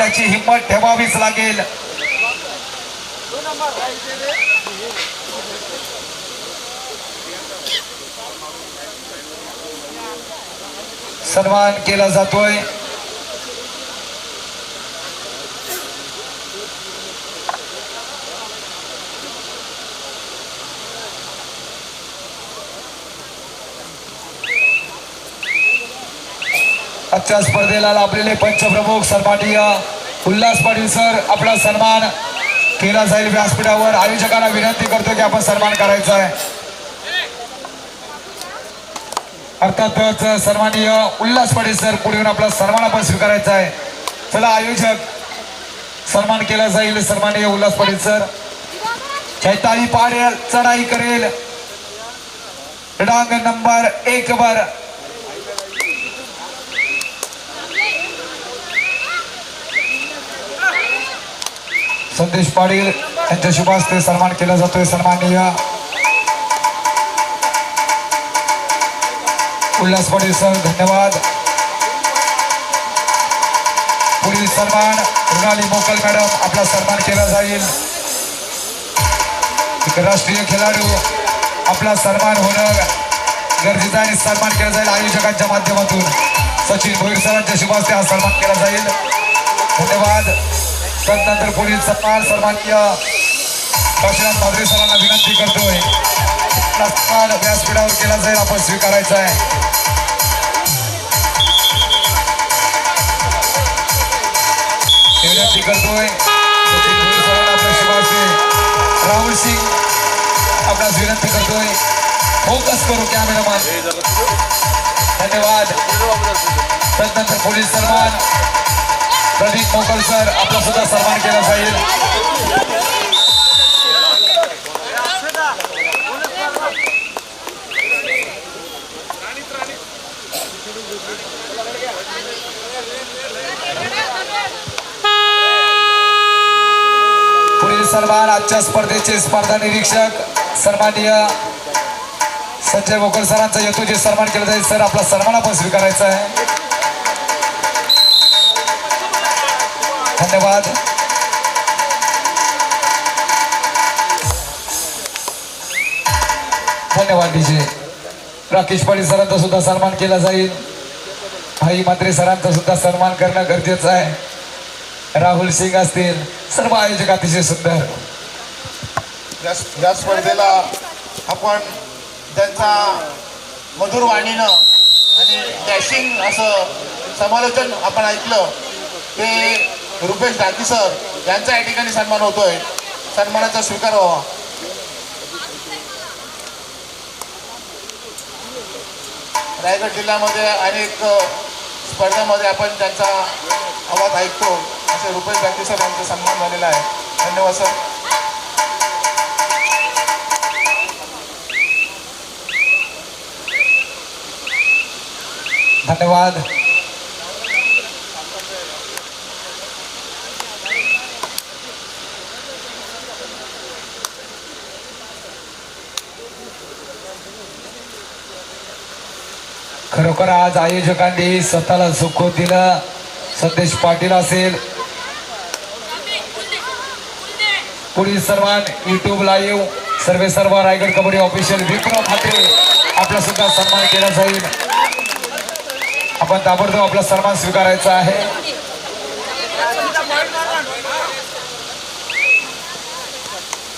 करायची हिम्मत ठेवावीच लागेल. सन्मान केला जातोय. आजच्या स्पर्धेला लाभलेले पंचप्रमुख सन्माननीय उल्हास पाटील सर, आपला सन्मान केला जाईल व्यासपीठावर. आयोजकांना विनंती करतो की आपण सन्मान करायचा आहे. अर्थातच सन्माननीय उल्हास पाटील सर पुढे येऊन आपला सन्मान आपण स्वीकारायचा आहे. चला आयोजक, सन्मान केला जाईल सन्माननीय उल्हास पाटील सर. चैताली पाडेल, चढाई करेल, रडांग नंबर 1 वर. संदेश पाटील यांच्या शुभ हस्ते सन्मान केला जातोय. सन्माननीय उल्हास पाटील सर, धन्यवाद. पुढील सन्मान मृणाली मोकल मॅडम, आपला सन्मान केला जाईल. एक राष्ट्रीय खेळाडू, आपला सन्मान होणं गरजेचं आहे. सन्मान केला जाईल आयोजकांच्या माध्यमातून. सचिन भोईर सरांच्या शुभ हस्ते हा सन्मान केला जाईल. धन्यवाद. त्यानंतर पुढील सन्माननीय काशीनाथ भादरे सरांना विनंती करतोय, सन्मान व्यासपीठावर केला जाईल, आपण स्वीकारायचा आहे. विनंती करतोय आपल्या शुभाचे राहुल सिंग, आपणास विनंती करतोय फोकस करू कॅमेरामॅन. धन्यवाद. त्यानंतर पुढील सन्मान प्रदीप मोकल सर, आपला सुद्धा सन्मान केला जाईल. पुढील सन्मान आजच्या स्पर्धेचे स्पर्धा निरीक्षक सन्माननीय संजय मोकल सरांचा यथोचित सन्मान केला जाईल. सर, आपला सन्मान आपण स्वीकारायचा आहे. धन्यवाद. धन्यवाद. डीजे राकेश पाटील सरांचा सुद्धा सन्मान केला जाईल. भाई मात्रे सरांचा सुद्धा सन्मान करणं गरजेचं आहे. राहुल सिंग असतील, सर्व आयोजक अतिशय सुंदर. या स्पर्धेला आपण त्यांचा मधुर वाणीनं आणि डॅशिंग असं समालोचन आपण ऐकलं. ते रुपेश डाकी सर यांचा या ठिकाणी सन्मान होतोय. सन्मानाचा स्वीकार व्हावा. रायगड जिल्ह्यामध्ये अनेक स्पर्धांमध्ये आपण त्यांचा आवाज ऐकतो. असे रुपेश डाकी सर यांचा सन्मान झालेला आहे. धन्यवाद सर. धन्यवाद. खरोखर आज आयोजकांनी स्वतःला सुखवून दिलं. संदेश पाटील असेल. पुढील सन्मान YouTube लाईव्ह सर्व रायगड कबड्डी ऑफिशियल विक्रम हाते, आपला सुद्धा सन्मान केला जाईल. आपण ताबडतोब आपला सन्मान स्वीकारायचा आहे.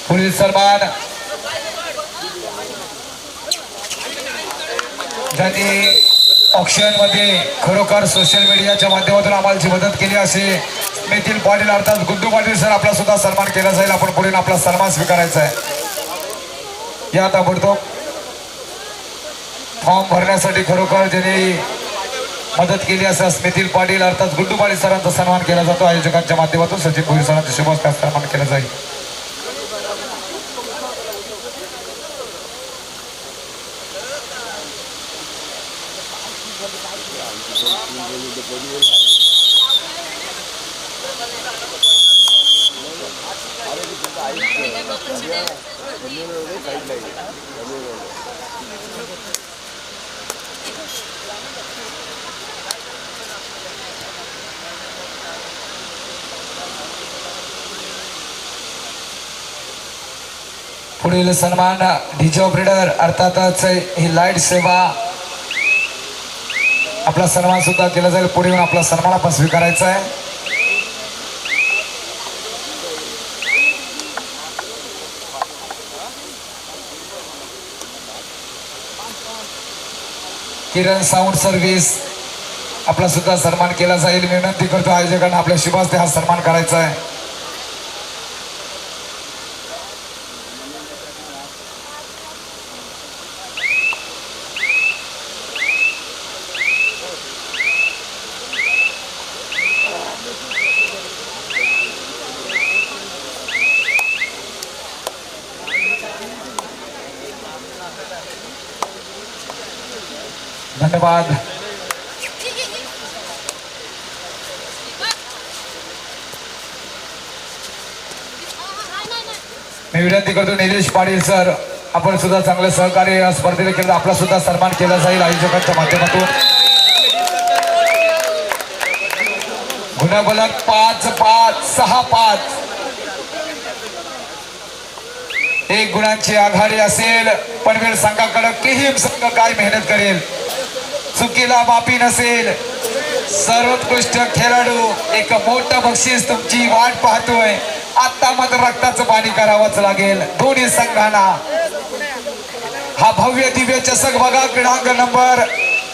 पुढील सन्मान ज्यांनी ऑक्शन मध्ये खरोखर सोशल मीडियाच्या माध्यमातून आम्हाला जी मदत केली असे नितीन पाटील अर्थात गुड्डू पाटील सर, आपला सुद्धा सन्मान केला जाईल. आपण पुढे आपला सन्मान स्वीकारायचा आहे. या ताबडतोब फॉर्म भरण्यासाठी खरोखर ज्यांनी मदत केली असं नितीन पाटील अर्थात गुड्डू पाटील सरांचा सन्मान केला जातो. आयोजकांच्या माध्यमातून सचिन भोईर सरांचा शुभ हस्ते सन्मान केला जाईल. पुढील सन्मान डीजे ऑपरेटर अर्थातच ही लाईट सेवा आपला सन्मान सुद्धा केला जाईल. पुढे येऊन आपला सन्मान आपण स्वीकारायचा आहे. किरण साऊंड सर्व्हिस आपला सुद्धा सन्मान केला जाईल. विनंती करतो आयोजकांना आपल्या शुभास्ते हा सन्मान करायचा आहे. धन्यवाद. मी विनंती करतो निलेश पाटील सर आपण सुद्धा चांगलं सहकार्य या स्पर्धेला केलं. आपला सुद्धा सन्मान केला जाईल आयोजकांच्या माध्यमातून. गुणबलक 5-5-6-5 एक गुणांची आघाडी असेल. पनवेल संघाकडे किहीम संघ काय मेहनत करेल. चुकीला माफी नसेल. सर्वोत्कृष्ट खेळाडू एक मोठं बक्षीस तुमची वाट पाहतोय. आता मात्र रक्ताचं पाणी करावंच लागेल दोन्ही संघांना. हा भव्य दिव्य चषक बघा क्रीडांगण नंबर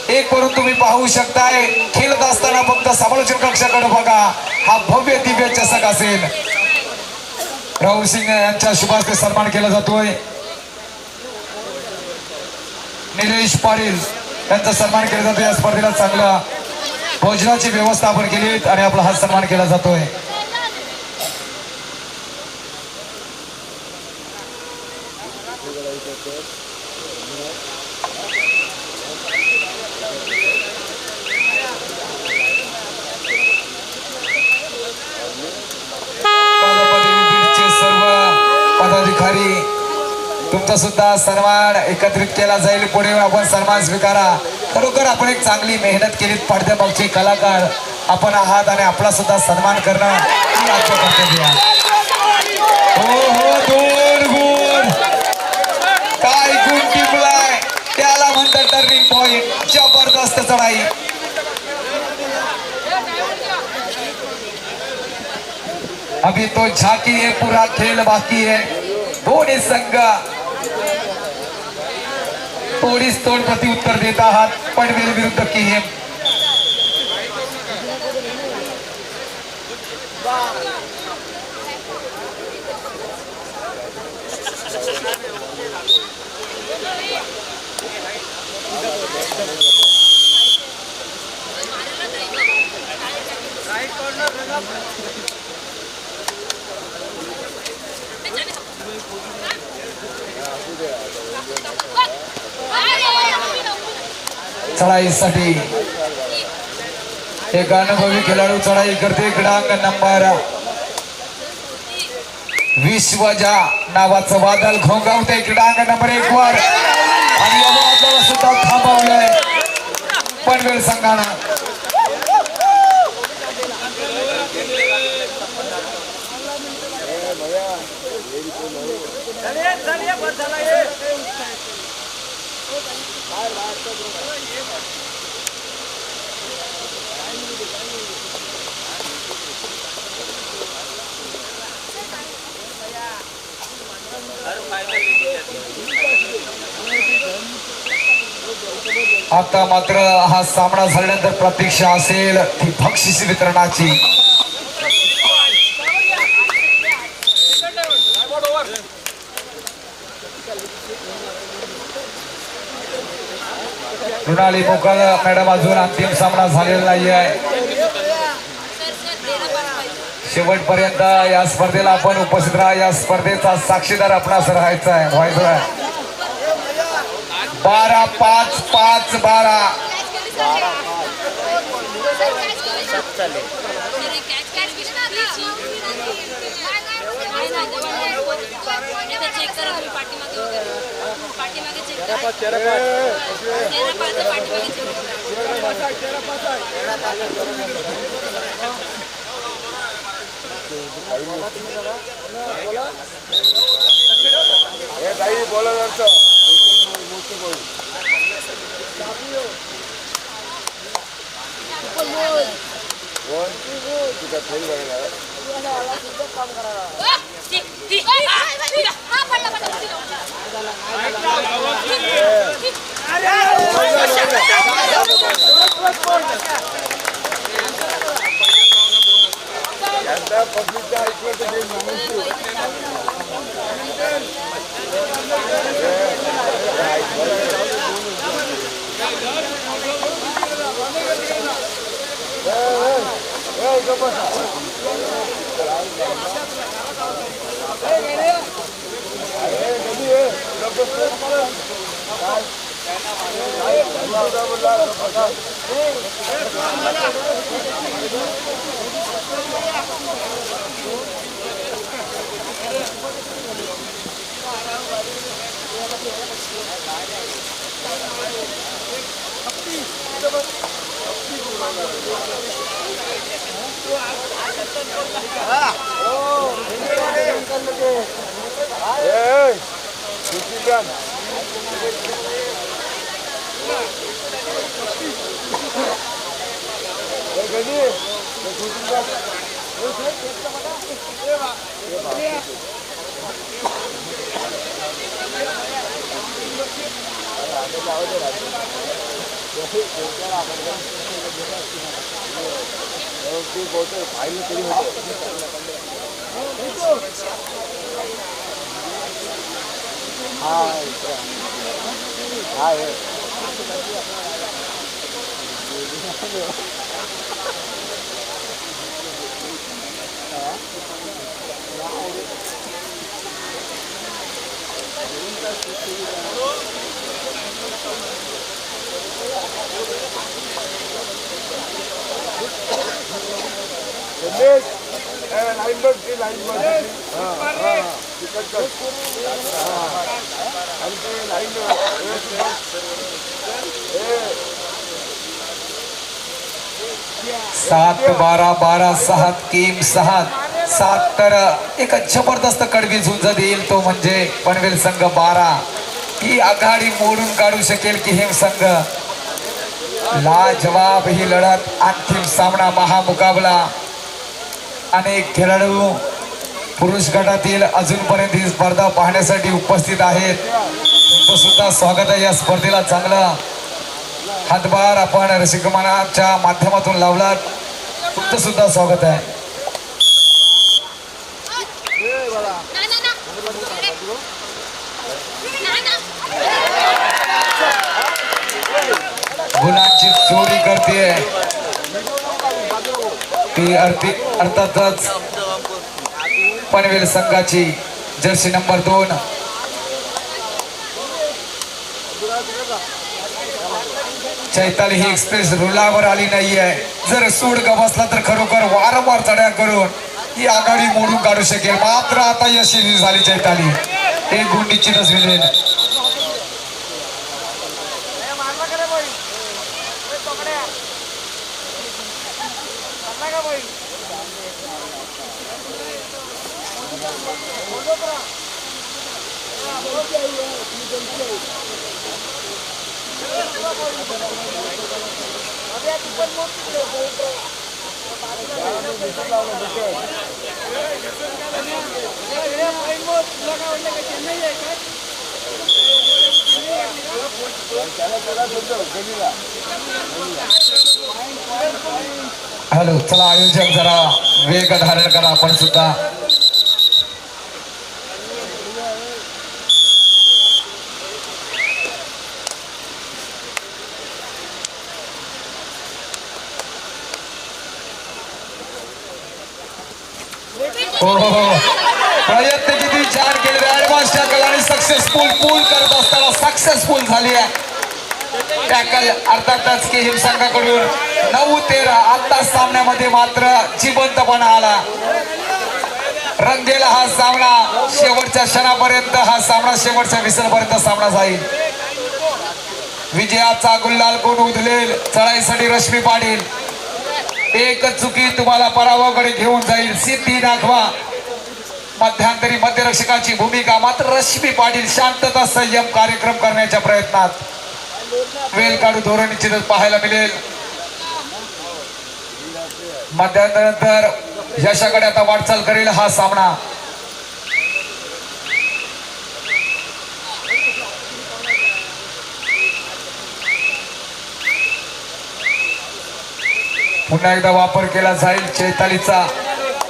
1 वरून तुम्ही पाहू शकताय. खेळत असताना फक्त समालोचन कक्षाकडे बघा. हा भव्य दिव्य चषक असेल. राहुल सिंग यांच्या शुभास्ते सन्मान केला जातोय. निलेश पाटील यांचा सन्मान केला जातोय. या स्पर्धेला चांगला भोजनाची व्यवस्था आपण केली आणि आपला हा सन्मान केला जातोय. पदाधिकारी तुमचा सुद्धा सन्मान एकत्रित केला जाईल. पुढे आपण सन्मान स्वीकारा. खरोखर आपण एक चांगली मेहनत केली. पडद्यामागचे कलाकार आपण आहात आणि आपला सुद्धा सन्मान करणं ही आमचं कर्तव्य आहे. हो हो 2 गुण काय गुण टिपलाय त्याला म्हणतात टर्निंग पॉइंट. जबरदस्त चढाई. अभी तो झाकी है पूरा खेल बाकी है. दोन्ही संघ तोडीस तोड प्रति उत्तर देत आहात. पनवेल विरुद्ध किहीम. चढाईसाठी एक अनुभवी खेळाडू चढाई करते. क्रीडांगण नंबर 20 नावाचं वादळ घोंगावते क्रीडांगण नंबर 1 वर आणि या वादळाला सुद्धा थांबवलंय पनवेल संघानं. आता मात्र हा सामना झाल्यानंतर प्रतीक्षा असेल ती बक्षीस वितरणाची. मृणाली मोकल मॅडम अजून अंतिम सामना झालेला नाही आहे. शेवटपर्यंत या स्पर्धेला आपण उपस्थित राहा. या स्पर्धेचा साक्षीदार आपणास राहायचा आहे. 12-5-5-12 चला सात 12 12 6 कीम 7 तर एक जबरदस्त कडवी झुंज देईल तो म्हणजे पनवेल संघ 12. ही आघाडी मोडून काढू शकेल की हिम संघ. लाजवाब ही लढत, अंतिम सामना, महामुकाबला. अनेक खेळाडू पुरुष गटातील अजूनपर्यंत ही स्पर्धा पाहण्यासाठी उपस्थित आहेत. तुमचं सुद्धा स्वागत आहे या स्पर्धेला. चांगला हातभार आपण रसिकमनाच्या माध्यमातून लावलात. तुमचं सुद्धा स्वागत आहे. गुणांची चोरी करते ती अर्थातच पनवेल संघाची जर्सी नंबर 2. चैताली ही एक्सप्रेस रुलावर आली नाहीये. जर सूड गबसला तर खरोखर वारंवार चढ्या करून ही आघाडी मोडून काढू शकेल. मात्र आता यशस्वी झाली चैताली. एक गुण निश्चितच मिळेल. हॅलो, चला आयोजक जरा वेग धारण करा आपण सुद्धा. प्रयत्न किती छान केले. ऍडव्हान्स टॅकल आणि सक्सेसफुल पूल करत असताना सक्सेसफुल झाली आहे टॅकल. अर्थातच की हिम संघाकडून 9-13. आता सामन्यामध्ये मात्र जिवंतपणा आला. रंगेला हा सामना. शेवटच्या क्षणापर्यंत हा सामना, शेवटच्या विसरपर्यंत सामना जाईल. विजयाचा गुलाल कोण उधळेल? चढाईसाठी रश्मी पाटील. एक चुकी तुम्हाला पराभवाकडे घेऊन जाईल. सिद्धी दाखवा. मध्यंतरी मध्यरक्षकाची भूमिका. मात्र रश्मी पाटील शांतता संयम कार्यक्रम करण्याच्या प्रयत्नात. वेल काढू धोरण निश्चितच पाहायला मिळेल. मध्यांतरानंतर यशाकडे आता वाटचाल करेल हा सामना. पुन्हा एकदा वापर केला जाईल चैतालीचा.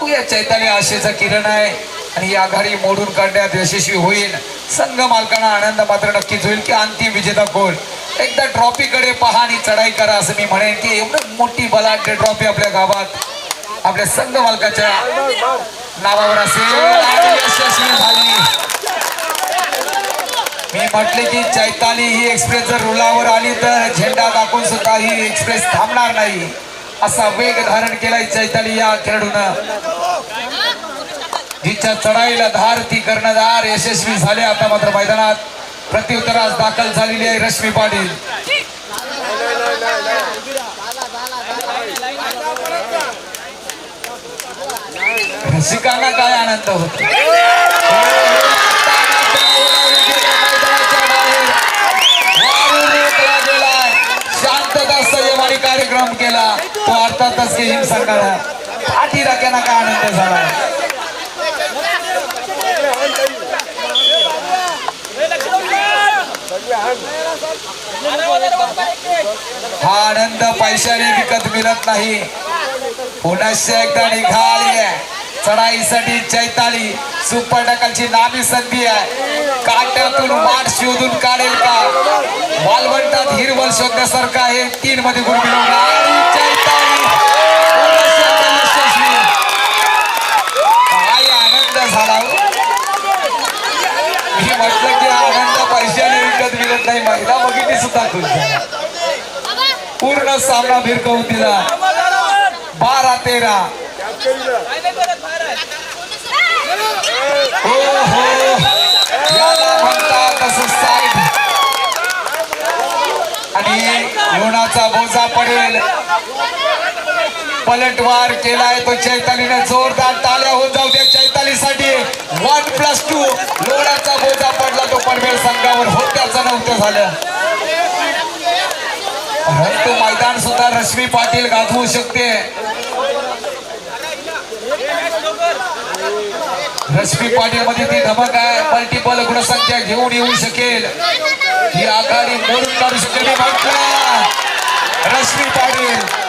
या चैताली आशेचा किरण आहे आणि ही आघाडी मोडून काढण्यात यशस्वी होईल. संघ मालकांना आनंद मात्र नक्कीच होईल की अंतिम विजेता कोण. एकदा ट्रॉफीकडे पहा आणि चढाई करा असं मी म्हणेन की एवढं मोठी बलाढ्य ट्रॉफी आपल्या गावात आपल्या संघ मालकाच्या नावावर असेल आणि यशस्वी झाली. मी म्हटले की चैताली ही एक्सप्रेस जर रुळावर आली तर झेंडा दाखवून सुद्धा ही एक्सप्रेस थांबणार नाही असा वेग धारण केलाय चैताली या खेळाडूनं. जिच्या चढाईला धार ती कर्णधार यशस्वी झाले. आता मात्र मैदानात प्रत्युत्तरास दाखल झालेली आहे रश्मी पाटील. रसिकांना काय आनंद होतो. शांतता संयमाने कार्यक्रम केला तो अर्थातच की हिंसाकडे पाठी राख्यांना काय आनंद झाला. हा आनंद पैशाने विकत मिळत नाही. पुन्हा एकदा निघाली आहे चढाईसाठी चैताली. सुपर टॅकलची नामी संधी आहे. काट्यातून वाट शोधून काढेल का. वालवंटात हिरवळ शोधण्यासारखं आहे. 3 मध्ये गुण मिळवला चैताली यशस्वी. काय आनंद झाला. मी म्हटलं की आनंद पैशाने विकत मिळत नाही. महिला भगिनी सुद्धा खुश झाल्या. पूर्ण सामना भिरकवून दिला. 12-13. हो याला म्हणतात असं साईड. आणि लोणाचा बोजा पडेल. पलटवार केलाय तो चैतालीने. जोरदार टाळ्या होऊन जाऊ द्या चैतालीसाठी. 1+2 लोणाचा बोजा पडला. तो पनवेल संघावर होत्याचं नव्हतं झालं. परंतु मैदान सुद्धा रश्मी पाटील गाजवू शकते. रश्मी पाटील मध्ये ती धमक आहे. मल्टिपल गुणसंख्या घेऊन येऊ शकेल. ही आघाडी मोडून काढू शकेल. म्हटलं रश्मी पाटील.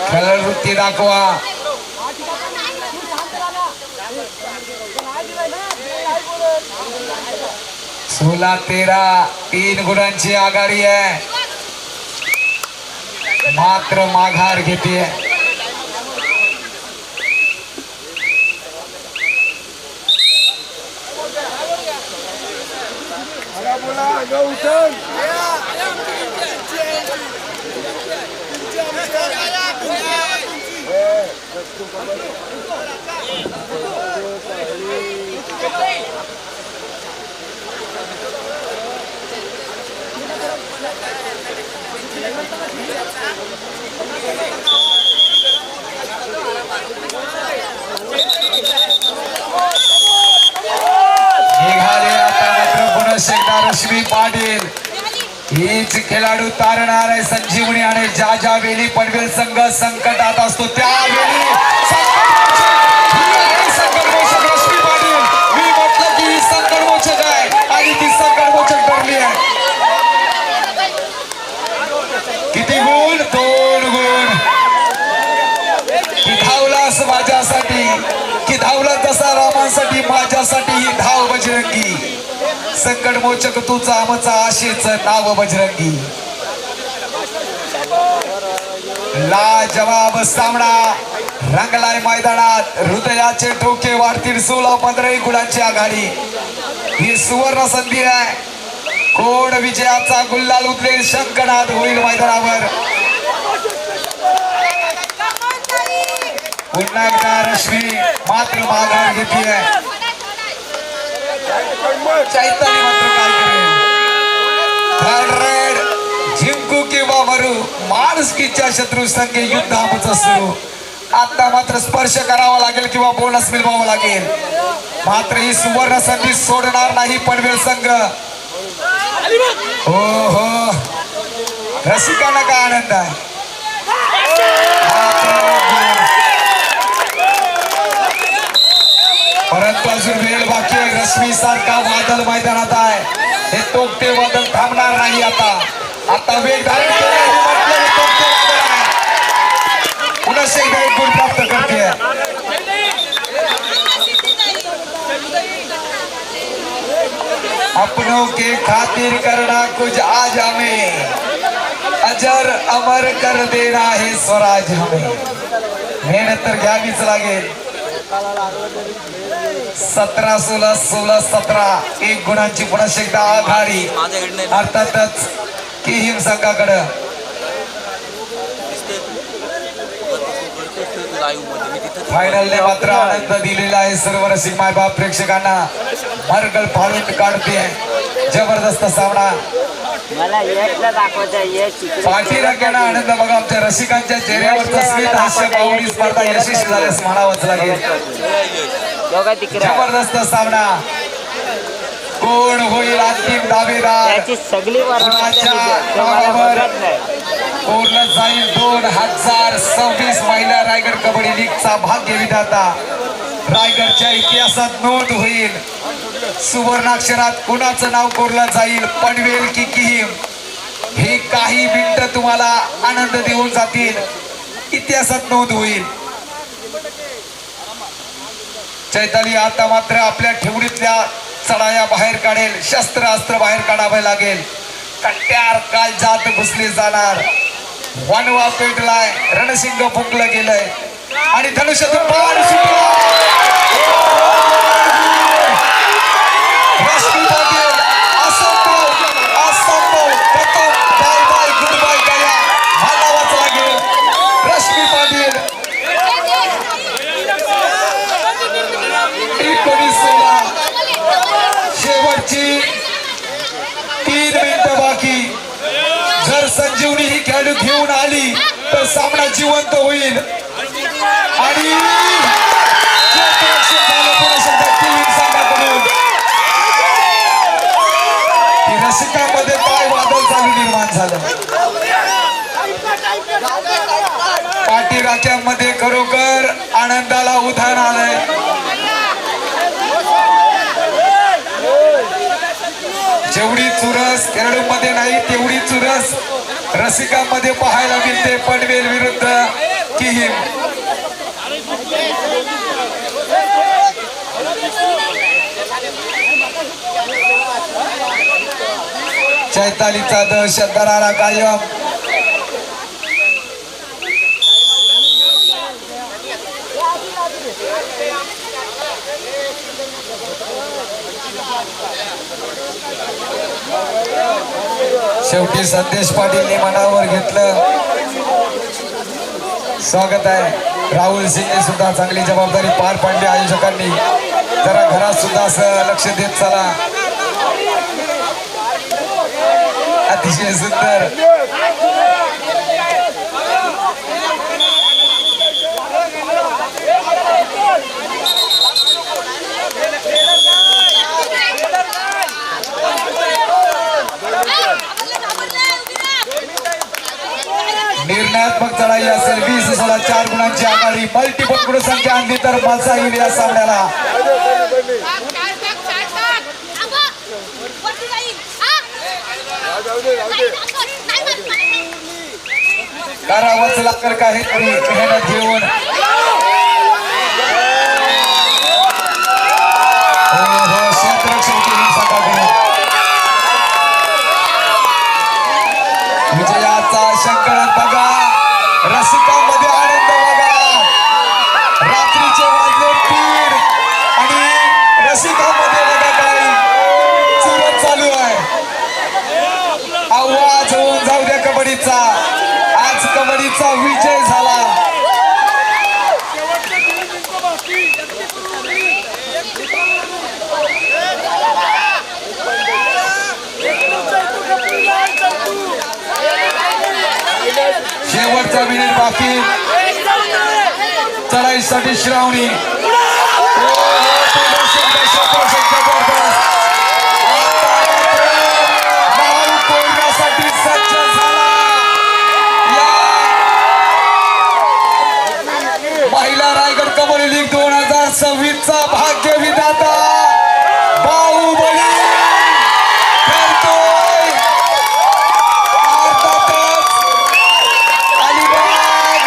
खेळवृत्ती दाखवा. 16-13. 3 गुणांची आघाडी आहे. मात्र माघार घेते. निघाले आता मात्र पुनश एकदा रश्मी पाटील. हीच खेळाडू तारणार आहे संजीवनी. आणि ज्या ज्या वेळी पनवेल संघ संकटात असतो त्यावेळी संकटमोचक रश्मी पाटील. मी म्हटलं की ही संकटमोचक आहे आणि ती संकटमोचक ठरली आहे. किती गुण. 2 गुण. की धावलास माझ्यासाठी. की धावला तसा रामांसाठी. माझ्यासाठी ही धाव बजरंगी. संकटमोचक तुझा आमचा आशेचं नाव बजरंगी. लाजवाब सामना रंगलाय मैदानात. हृदयाचे ठोके वाढतील. 16-15 गुणांची आघाडी. ही सुवर्ण संधी आहे. कोण विजयाचा गुल्लाल उतरेल शंकनाद होईल मैदानावर. पुन्हा एकदा रश्मी मात्र माघार घेते. चैताली मात्र काय करेल. थर्ड रेड जिंकू किंवा मरू माणुसकीच्या शत्रू संघ युद्ध आमच सुरू. आता मात्र स्पर्श करावा लागेल किंवा बोनस मिळवावा लागेल. मात्र ही सुवर्ण संधी सोडणार नाही पनवेल संघ. हो हो रसिकांना काय आनंद आहे. परंतु अजून वेळ बाकी आहे. रश्मी सारखा वादळ मैदानात आहे. हे तोकते वादळ थांबणार नाही. आता वेग धारण केले. पुन्हा एकदा एक गुण प्राप्त करते. अपनों के खातिर करना कुछ आज हमें अजर अमर कर देना है स्वराज हमें. मेहनत तर घ्यावीच लागेल. 17-16 16-17 एक गुणांची पुन्हा एकदा आघाडी अर्थातच किहीम संघाकडे. फायनलने मात्र आनंद दिलेला आहे सर्व रसिक मायबाप प्रेक्षकांना. मरगळ फाडून काढते. जबरदस्त सामना. पाठीराख्याना आनंद बघा. आमच्या रसिकांच्या चेहऱ्यावरचं स्मित हास्य पाहून स्पर्धा यशस्वी झाल्यास म्हणावंच लागेल. जबरदस्त सामना. कोण होईल अंतिम दावेदार. कुणाच्या नावावर कोरला जाईल 2026 महिला रायगड कबड्डी लीगचा भाग्य विधाता. रायगडच्या इतिहासात नोंद होईल. सुवर्णाक्षरात कुणाचं नाव कोरलं जाईल. पनवेल की किहीम. हे काही मिनिटं तुम्हाला आनंद देऊन जातील. इतिहासात नोंद होईल. चैताली आता मात्र आपल्या ठेवणीतल्या चढाया बाहेर काढेल. शस्त्रास्त्र बाहेर काढावे लागेल. कट्यार काल जात घुसले जाणार. वनवा पेटलाय. रणसिंग फुंकलं गेलंय आणि धनुष्यातून बाण सुटला. रश्मी पाटील असंभव प्रथम बाय बाय गुड बाय गया म्हणावंच लागेल. रश्मी पाटील 19-16 शेवटची 3 मिनिटं बाकी. जर संजीवनी ही खेळाडू घेऊन आली तर सामना जिवंत होईल. आणि रसिकांमध्ये काय वादळ चालू निर्माण झालं. पाठीराख्यांमध्ये खरोखर आनंदाला उधाण आलंय. जेवढी चुरस खेळाडूंमध्ये नाही तेवढी चुरस रसिकांमध्ये पाहायला मिळते. पनवेल विरुद्ध किहीम. चैतालीचा दहशत दरारा कायम. शेवटी संदेश पाटीलने मनावर घेतलं. स्वागत आहे. राहुल सिंगने सुद्धा चांगली जबाबदारी पार पाडली. आयोजकांनी जरा घरात सुद्धा असं लक्ष देत चला. अतिशय सुंदर. निर्णयात्मक चढाई असेल. 20-16 गुणांची आघाडी. मल्टिपल गुण संख्या आणली तर मजा येईल या सामन्याला. करावंच लागेल काहीतरी मेहनत घेऊन. विजयाचा शंकरन बघा. रसिकांमध्ये आनंद बघा. रात्रीचे वाजले 3 आणि रसिकांमध्ये बघा काही चुरत चालू आहे. आवाज होऊन जाऊ द्या कबड्डीचा. आज कबड्डीचा विजय झाला. साठी श्रावणी प्रदर्शन 10% जबरदस्त. आता मारू कोरण्यासाठी सज्ज झाला. या महिला रायगड कबड्डी लीग 2026 चा भाग्य विधाता बाहुबली ठरतोय. अर्थातच अलिबाग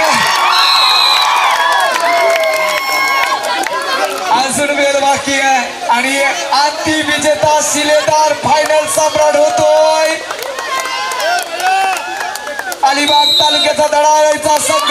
अजून वेळ बाकी आहे आणि अंतिम विजेता शिलेदार फायनल सम्राट होतोय. अलिबाग तालुक्याचा दडाळाचा संघ